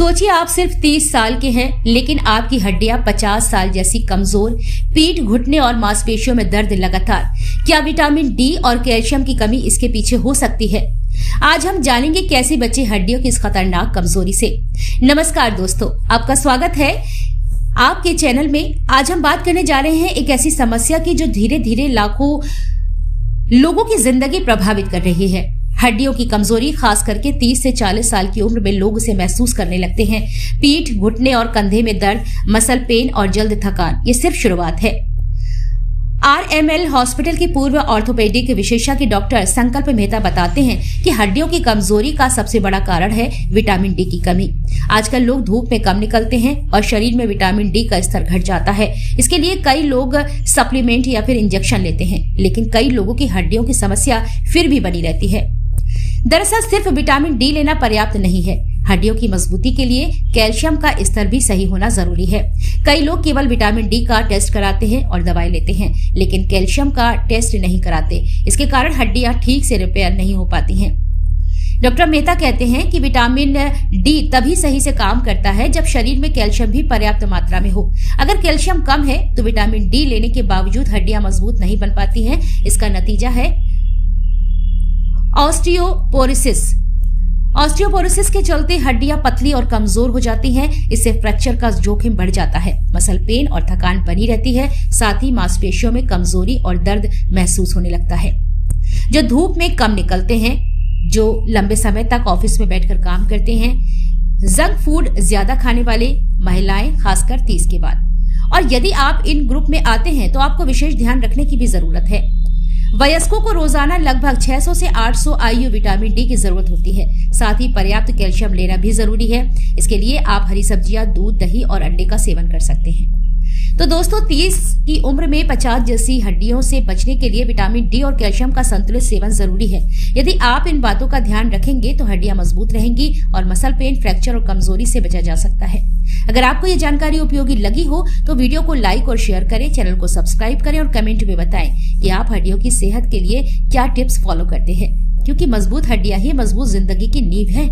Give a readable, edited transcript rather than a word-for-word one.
सोचिए आप सिर्फ 30 साल के हैं, लेकिन आपकी हड्डियां 50 साल जैसी कमजोर, पीठ, घुटने और मांसपेशियों में दर्द लगातार। क्या विटामिन डी और कैल्शियम की कमी इसके पीछे हो सकती है? आज हम जानेंगे कैसे बचे हड्डियों की इस खतरनाक कमजोरी से। नमस्कार दोस्तों, आपका स्वागत है आपके चैनल में। आज हम बात करने जा रहे हैं एक ऐसी समस्या की जो धीरे धीरे लाखों लोगों की जिंदगी प्रभावित कर रही है। हड्डियों की कमजोरी खास करके 30 से 40 साल की उम्र में लोग इसे महसूस करने लगते हैं। पीठ, घुटने और कंधे में दर्द, मसल पेन और जल्द थकान, ये सिर्फ शुरुआत है। RML हॉस्पिटल के पूर्व ऑर्थोपेडिक विशेषज्ञ डॉक्टर संकल्प मेहता बताते हैं कि हड्डियों की कमजोरी का सबसे बड़ा कारण है विटामिन डी की कमी। आजकल लोग धूप में कम निकलते हैं और शरीर में विटामिन डी का स्तर घट जाता है। इसके लिए कई लोग सप्लीमेंट या फिर इंजेक्शन लेते हैं, लेकिन कई लोगों की हड्डियों की समस्या फिर भी बनी रहती है। दरअसल सिर्फ विटामिन डी लेना पर्याप्त नहीं है। हड्डियों की मजबूती के लिए कैल्शियम का स्तर भी सही होना जरूरी है। कई लोग केवल विटामिन डी का टेस्ट कराते हैं और दवाई लेते हैं, लेकिन कैल्शियम का टेस्ट नहीं कराते। इसके कारण हड्डियां ठीक से रिपेयर नहीं हो पाती हैं। डॉक्टर मेहता कहते हैं कि विटामिन डी तभी सही से काम करता है जब शरीर में कैल्शियम भी पर्याप्त मात्रा में हो। अगर कैल्शियम कम है तो विटामिन डी लेने के बावजूद हड्डियां मजबूत नहीं बन पाती हैं। इसका नतीजा है ऑस्टियोपोरोसिस। ऑस्टियोपोरोसिस के चलते हड्डियां पतली और कमजोर हो जाती हैं। इससे फ्रैक्चर का जोखिम बढ़ जाता है। मसल पेन और थकान बनी रहती है। साथ ही मांसपेशियों में कमजोरी और दर्द महसूस होने लगता है। जो धूप में कम निकलते हैं, जो लंबे समय तक ऑफिस में बैठकर काम करते हैं, जंक फूड ज्यादा खाने वाले, महिलाएं खासकर 30 के बाद, और यदि आप इन ग्रुप में आते हैं तो आपको विशेष ध्यान रखने की भी जरूरत है। वयस्कों को रोजाना लगभग 600 से 800 IU विटामिन डी की जरूरत होती है। साथ ही पर्याप्त कैल्शियम लेना भी जरूरी है। इसके लिए आप हरी सब्जियां, दूध, दही और अंडे का सेवन कर सकते हैं। तो दोस्तों, 30 की उम्र में 50 जैसी हड्डियों से बचने के लिए विटामिन डी और कैल्शियम का संतुलित सेवन जरूरी है। यदि आप इन बातों का ध्यान रखेंगे तो हड्डियां मजबूत रहेंगी और मसल पेन, फ्रैक्चर और कमजोरी से बचा जा सकता है। अगर आपको ये जानकारी उपयोगी लगी हो तो वीडियो को लाइक और शेयर करें, चैनल को सब्सक्राइब करें और कमेंट में बताएं कि आप हड्डियों की सेहत के लिए क्या टिप्स फॉलो करते हैं, क्योंकि मजबूत हड्डियां ही मजबूत जिंदगी की नींव है।